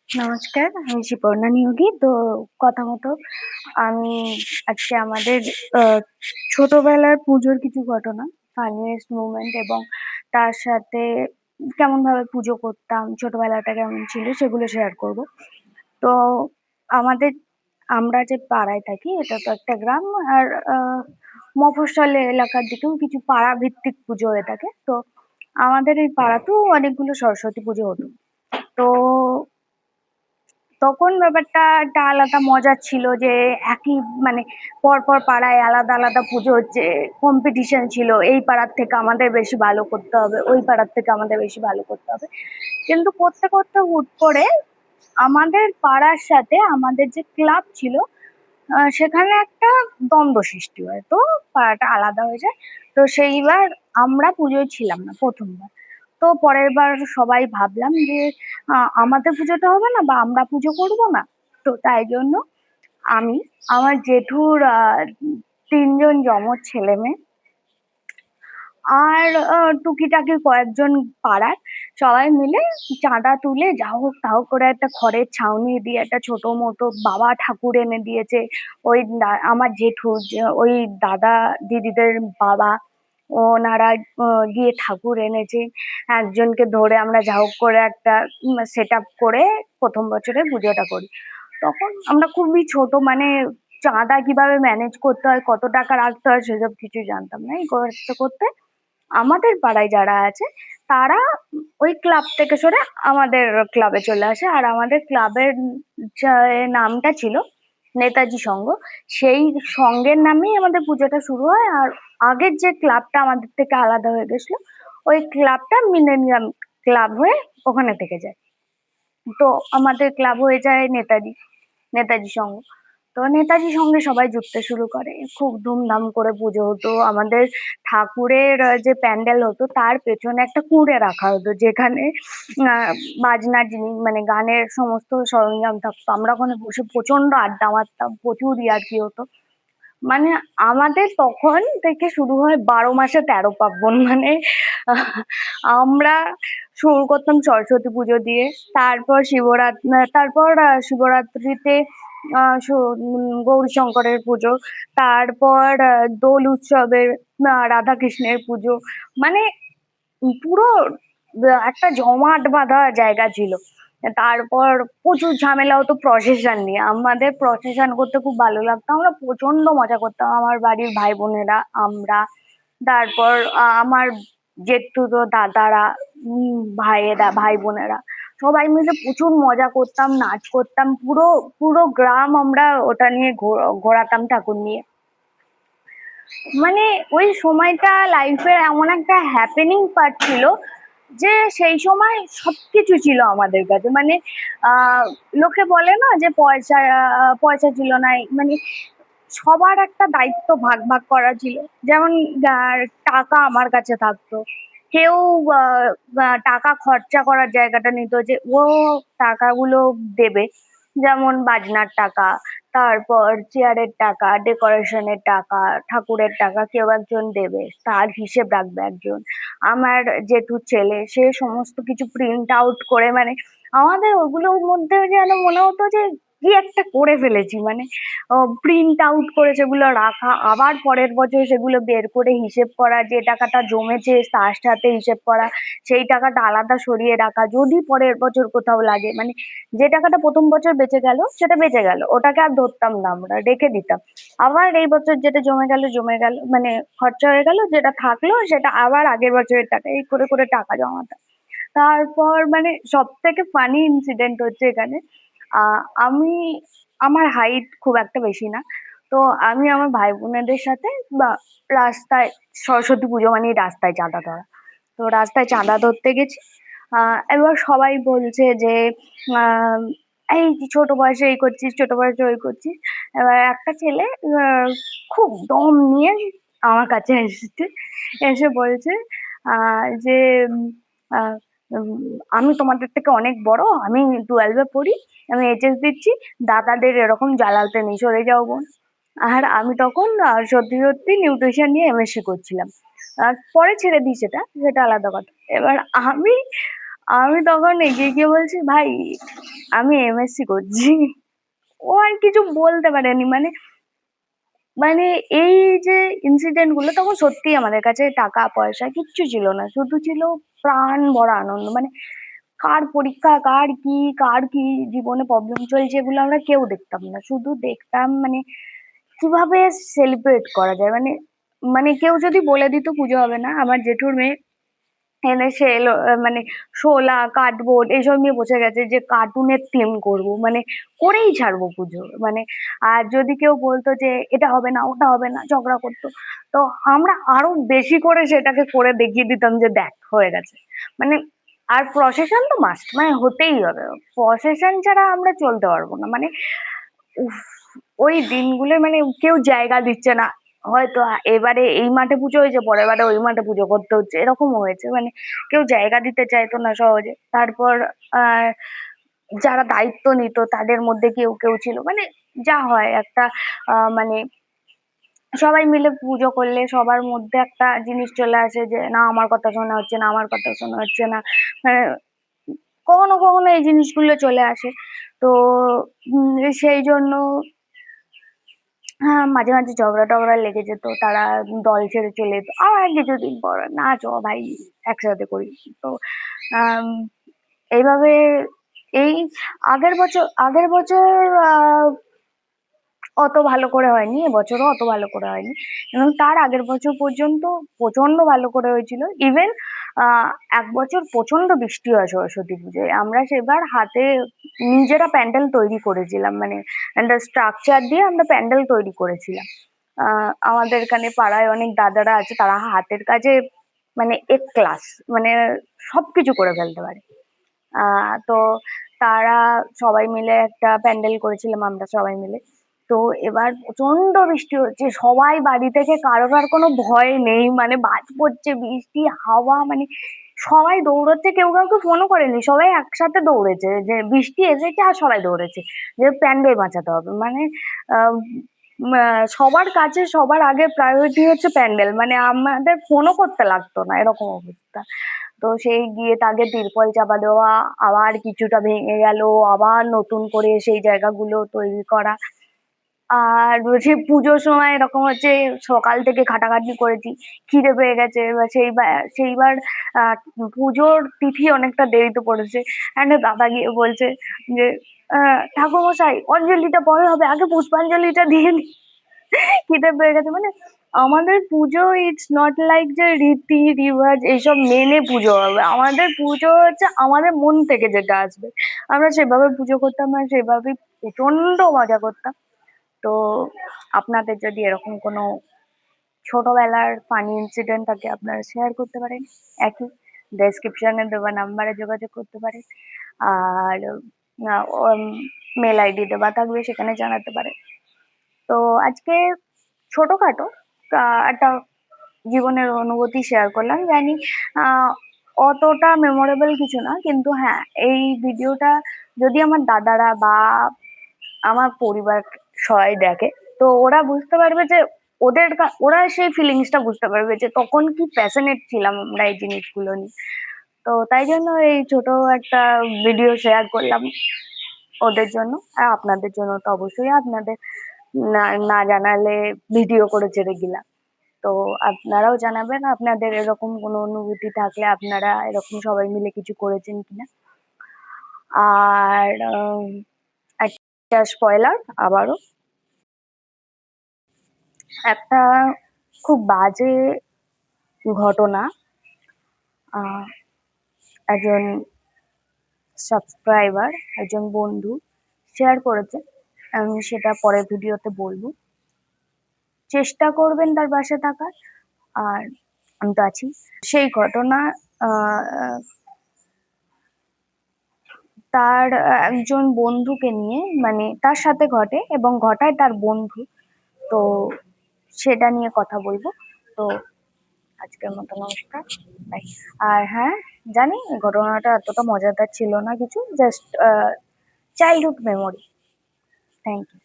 নমস্কার, আমি শিপর্ণা নিয়োগী। তো কথা মতো আমি আজকে আমাদের আ ছোটবেলার পুজোর কিছু ঘটনা, ফানিয়েস্ট মোমেন্ট এবং তার সাথে কেমনভাবে পুজো করতাম, ছোটবেলাটা কেমন ছিল সেগুলো শেয়ার করব। তো আমাদের আমরা যে পাড়ায় থাকি এটা তো একটা গ্রাম আর আ মফস্বল এলাকার দিকেও কিছু পাড়া ভিত্তিক পুজো হয়ে থাকে। তো আমাদের এই পাড়াতেও অনেকগুলো সরস্বতী পুজো হতো। তো তখন ব্যাপারটা একটা আলাদা মজার ছিল যে একই মানে পরপর পাড়ায় আলাদা আলাদা পুজো হচ্ছে, কম্পিটিশন ছিল এই পাড়ার থেকে আমাদের বেশি ভালো করতে হবে, ওই পাড়ার থেকে আমাদের বেশি ভালো করতে হবে। কিন্তু করতে করতে হুট করে আমাদের পাড়ার সাথে আমাদের যে ক্লাব ছিল সেখানে একটা দ্বন্দ্ব সৃষ্টি হয়। তো পাড়াটা আলাদা হয়ে যায়। তো সেইবার আমরা পুজোয় ছিলাম না ১ম বার। তো পরের বার সবাই ভাবলাম যে আমাদের পুজোটা হবে না বা আমরা পুজো করব না। তো তাই জন্য আমি, আমার জেঠুর ৩ জন যমজ ছেলেমেয়ে আর টুকিটাকি কয়েকজন পাড়ার সবাই মিলে চাঁদা তুলে যা হোক তা হোক করে একটা খড়ের ছাউনি দিয়ে একটা ছোট মতো বাবা ঠাকুর এনে দিয়েছে। ওই আমার জেঠু যে ওই দাদা দিদিদের বাবা ওনারা গিয়ে ঠাকুর এনেছে। একজনকে ধরে আমরা যা হোক করে একটা সেট আপ করে ১ম বছরে পুজোটা করি। তখন আমরা খুবই ছোট মানে চাঁদা কিভাবে ম্যানেজ করতে হয়, কত টাকা রাখতে হয় সেসব কিছু জানতাম না। এই করতে করতে আমাদের পাড়ায় যারা আছে তারা ওই ক্লাব থেকে সরে আমাদের ক্লাবে চলে আসে। আর আমাদের ক্লাবের যা নামটা ছিল নেতাজি সংঘ। সেই সংঘের নামেই আমাদের পুজোটা শুরু হয়। আর আগের যে ক্লাবটা আমাদের থেকে আলাদা হয়ে গেছিল, ওই ক্লাবটা মিলেনিয়াম ক্লাব হয়ে ওখানে থেকে যায়। তো আমাদের ক্লাব হয়ে যায় নেতাজি সংঘ। তো নেতাজি সঙ্গে সবাই জুটতে শুরু করে। খুব ধুমধাম করে পুজো হতো। আমাদের ঠাকুরের যে প্যান্ডেল হতো তার পেছনে একটা কুঁড়ে রাখা হতো যেখানে আ বাজনার জিনিস মানে গানের সমস্ত সরঞ্জাম থাকতো। আমরা ওখানে বসে প্রচন্ড আড্ডা মারতাম। প্রচুর ইয়ার্কি হতো। মানে আমাদের তখন থেকে শুরু হয় ১২ মাসে ১৩ পার্বণ। মানে আহ আমরা শুরু করতাম সরস্বতী পুজো দিয়ে। তারপর শিবরাত্রিতে আ সু গৌরীশঙ্করের পুজো। তারপর দোল উৎসবের রাধাকৃষ্ণের পুজো। মানে পুরো একটা জমাট বাঁধা জায়গা ছিল। তারপর প্রচুর ঝামেলা হতো প্রসেশন নিয়ে। আমাদের প্রসেশন করতে খুব ভালো লাগতো। আমরা প্রচন্ড মজা করতাম। আমার বাড়ির ভাই-বোনেরা, আমরা। তারপর আমার জেঠতুতো দাদারা, ভাইয়েরা, ভাই-বোনেরা সবাই মিলে প্রচুর মজা করতাম, নাচ করতাম। পুরো গ্রাম আমরা ওটা নিয়ে ঘোরাতাম ঠাকুর নিয়ে। মানে ওই সময়টা লাইফের এমন একটা হ্যাপেনিং পার্ট ছিল যে সেই সময় সবকিছু ছিল আমাদের কাছে। মানে আহ লোকে বলে না যে পয়সা ছিল না, মানে সবার একটা দায়িত্ব ভাগ ভাগ করা ছিল। যেমন টাকা আমার কাছে থাকতো, কেউ টাকা খরচা করার জায়গাটা নিত যে ও টাকাগুলো দেবে। যেমন বাজনার টাকা, তারপর চেয়ারের টাকা, ডেকোরেশনের টাকা, ঠাকুরের টাকা কেউ একজন দেবে, তার হিসেব রাখবে একজন। আমার জেঠুর ছেলে সে সমস্ত কিছু প্রিন্ট আউট করে, মানে আমাদের ওগুলোর মধ্যে যেন মনে হতো যে কি একটা করে ফেলেছি। মানে প্রিন্ট আউট করে সেগুলো রাখা, আবার পরের বছর সেগুলো বের করে হিসেব করা, যে টাকাটা জমেছে তার সাথে হিসেব করা, সেই টাকাটা আলাদা সরিয়ে রাখা যদি পরের বছর কোথাও লাগে। মানে যে টাকাটা ১ম বছর বেঁচে গেল সেটা বেঁচে গেল, ওটাকে আর ধরতাম না, আমরা রেখে দিতাম। আবার এই বছর যেটা জমে গেল মানে খরচা হয়ে গেল, যেটা থাকলো সেটা আবার আগের বছরের টাকা, এই করে করে টাকা জমাতাম। তারপর মানে সবথেকে ফানি ইনসিডেন্ট হচ্ছে এখানে আমি, আমার হাইট খুব একটা বেশি না। তো আমি আমার ভাই বোনেদের সাথে বা রাস্তায়, সরস্বতী পুজো মানেই রাস্তায় চাঁদা ধরা। তো রাস্তায় চাঁদা ধরতে গেছি। এবার সবাই বলছে যে আহ এই ছোট বয়সে এই করছিস, ছোট বয়সে ওই করছিস। এবার একটা ছেলে খুব দম নিয়ে আমার কাছে এসেছে, এসে বলছে যে আহ আমি তোমাদের থেকে অনেক বড়, আমি 12 এ পড়ি, আমি এইচএস দিচ্ছি, দাদাদের এরকম জ্বালাতে নেই, সরে যাও বোন। আর আমি তখন সত্যি সত্যি নিউট্রিশন নিয়ে এমএসসি করছিলাম। পরে ছেড়ে দিই সেটা, সেটা আলাদা কথা। এবার আমি আমি তখন এগিয়ে গিয়ে বলছি, ভাই আমি এমএসসি করছি। ও আর কিছু বলতে পারেনি। মানে মানে এই যে ইনসিডেন্ট গুলো, তখন সত্যি আমাদের কাছে টাকা পয়সা কিচ্ছু ছিল না, শুধু ছিল প্রাণ ভরা আনন্দ। মানে কার পরীক্ষা, কার কি জীবনে প্রবলেম চলছে, এগুলো আমরা কেউ দেখতাম না, শুধু দেখতাম মানে কিভাবে সেলিব্রেট করা যায়। মানে মানে কেউ যদি বলে দিত পুজো হবে না, আমার জেঠুর মেয়ে এনে সে এলো মানে শোলা কার্ডবোর্ড এইসব নিয়ে বসে গেছে যে কার্টুনের থিম করব, মানে করেই ছাড়বো পুজো। মানে আর যদি কেউ বলতো যে এটা হবে না ওটা হবে না, ঝগড়া করতো, তো আমরা আরো বেশি করে সেটাকে করে দেখিয়ে দিতাম যে দেখ হয়ে গেছে। মানে আর প্রসেশন তো মাস্ট, মানে হতেই হবে, প্রসেশন ছাড়া আমরা চলতে পারবো না। মানে উফ, ওই দিনগুলো মানে কেউ জায়গা দিচ্ছে না। হয়তো এবারে এই মাঠে পুজো হয়েছে, পরের বারে ওই মাঠে পুজো করতে হচ্ছে, এরকমও হয়েছে। মানে কেউ জায়গা দিতে চাইতো না সহজে। তারপর আহ যারা দায়িত্ব নিত তাদের মধ্যে কেউ কেউ ছিল, মানে যা হয় একটা মানে সবাই মিলে পুজো করলে সবার মধ্যে একটা জিনিস চলে আসে যে না আমার কথা শোনা হচ্ছে না, আমার কথা শোনা হচ্ছে না। মানে কখনো কখনো এই জিনিসগুলো চলে আসে। তো সেই জন্য হ্যাঁ, মাঝে মাঝে ঝগড়া টগড়া লেগে যেত, তারা দল ছেড়ে চলে যেত। আবার কিছুদিন পর না চ ভাই একসাথে করি। তো আম, এইভাবে এই আগের বছর আহ অত ভালো করে হয়নি, এবছরও অত ভালো করে হয়নি, এবং তার আগের বছর পর্যন্ত প্রচন্ড ভালো করে হয়েছিল। ইভেন আহ এক বছর প্রচন্ড বৃষ্টি হয় সরস্বতী পুজোয়, আমরা সেবার হাতে নিজেরা প্যান্ডেল তৈরি করেছিলাম। মানে একটা স্ট্রাকচার দিয়ে আমরা প্যান্ডেল তৈরি করেছিলাম। আমাদের এখানে পাড়ায় অনেক দাদারা আছে, তারা হাতের কাজে মানে ক্লাস, মানে সবকিছু করে ফেলতে পারে। তো তারা সবাই মিলে একটা প্যান্ডেল করেছিলাম আমরা সবাই মিলে। তো এবার প্রচন্ড বৃষ্টি হচ্ছে, সবাই বাড়ি থেকে কারোর কোনো ভয় নেই, মানে বাজ পড়ছে, বৃষ্টি হাওয়া, মানে সবাই দৌড়চ্ছে, কেউ কাউকে ফোনও করেনি, সবাই একসাথে দৌড়েছে যে বৃষ্টি এসেছে আর সবাই দৌড়েছে যে প্যান্ডেল বাঁচাতে হবে। মানে আহ সবার কাছে সবার আগে প্রায়োরিটি হচ্ছে প্যান্ডেল, মানে আমাদের ফোনও করতে লাগতো না, এরকম অবস্থা। তো সেই গিয়ে তাকে তিরপল চাপা দেওয়া, আবার কিছুটা ভেঙে গেল, আবার নতুন করে সেই জায়গাগুলো তৈরি করা। আর বলছি পুজোর সময় এরকম হচ্ছে, সকাল থেকে খাটাখাটনি করেছি, খিদে পেয়ে গেছে, এবার সেইবার আহ পুজোর তিথি অনেকটা দেরিতে পড়েছে। একটা দাদা গিয়ে বলছে যে ঠাকুর মশাই অঞ্জলিটা পরে হবে, আগে পুষ্পাঞ্জলিটা দিয়ে নি। খিদে পেয়ে গেছে। মানে আমাদের পুজো ইটস নট লাইক যে রীতি রিবাজ এইসব মেনে পুজো হবে, আমাদের পুজো হচ্ছে আমাদের মন থেকে যেটা আসবে আমরা সেভাবে পুজো করতাম, আর সেভাবে প্রচন্ড মজা করতাম। তো আপনাদের যদি এরকম কোনো ছোটবেলার ফানি ইনসিডেন্ট থাকে আপনারা শেয়ার করতে পারেন, একই ডেসক্রিপশনে দেওয়া নাম্বারে যোগাযোগ করতে পারেন। আর মেল আইডি দেওয়া থাকবে, সেখানে জানাতে পারেন। তো আজকে ছোটখাটো একটা জীবনের অনুভূতি শেয়ার করলাম, জানি অতটা মেমোরেবল কিছু না, কিন্তু হ্যাঁ এই ভিডিওটা যদি আমার দাদারা বা আমার পরিবার সবাই দেখে, তো ওরা বুঝতে পারবে যে ওরা সেই ফিলিংসটা বুঝতে পারবে যে তখন কি প্যাশনেট ছিলাম আমরা এই জিনিসগুলো নিয়ে। তো তাই জন্য এই ছোট একটা ভিডিও শেয়ার করলাম ওদের জন্য। আর আপনাদের জন্য তো অবশ্যই, আপনাদের না না জানালে ভিডিও করে ছেড়ে দিলাম। তো আপনারাও জানাবেন আপনাদের এরকম কোনো অনুভূতি থাকলে, আপনারা এরকম সবাই মিলে কিছু করেছেন কিনা। আর একটা স্পয়লার আবারও, একটা খুব বাজে ঘটনা একজন সাবস্ক্রাইবার, একজন বন্ধু শেয়ার করেছে, আমি সেটা পরের ভিডিওতে বলবো। চেষ্টা করবেন তার পাশে থাকার, আর আমি তো আছি। সেই ঘটনা আহ, তার একজন বন্ধুকে নিয়ে, মানে তার সাথে ঘটে এবং ঘটায় তার বন্ধু। তো সেটা নিয়ে কথা বলবো। তো আজকের মতো নমস্কার, বাই। আর হ্যাঁ, জানি ঘটনাটা এতটা মজাদার ছিল না কিছু, just childhood memory. Thank you.